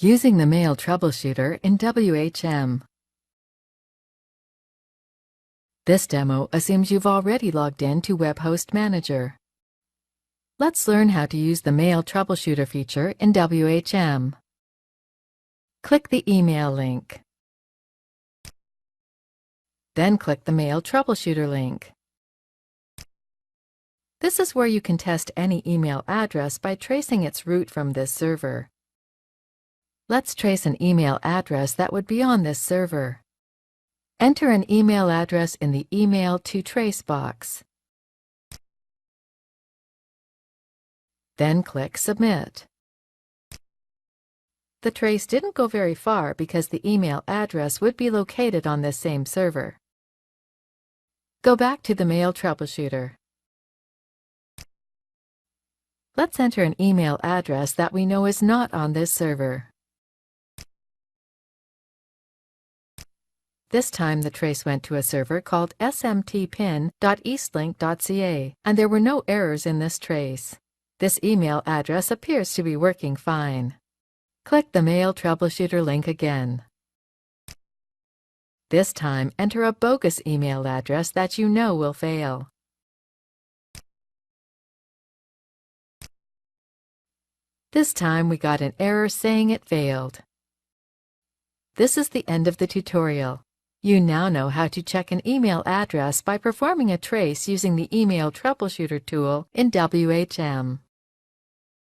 Using the Mail Troubleshooter in WHM. This demo assumes you've already logged in to WebHost Manager. Let's learn how to use the Mail Troubleshooter feature in WHM. Click the email link. Then click the Mail Troubleshooter link. This is where you can test any email address by tracing its route from this server. Let's trace an email address that would be on this server. Enter an email address in the Email to Trace box. Then click Submit. The trace didn't go very far because the email address would be located on this same server. Go back to the Mail Troubleshooter. Let's enter an email address that we know is not on this server. This time the trace went to a server called smtpin.eastlink.ca, and there were no errors in this trace. This email address appears to be working fine. Click the Mail Troubleshooter link again. This time enter a bogus email address that you know will fail. This time we got an error saying it failed. This is the end of the tutorial. You now know how to check an email address by performing a trace using the Email Troubleshooter tool in WHM.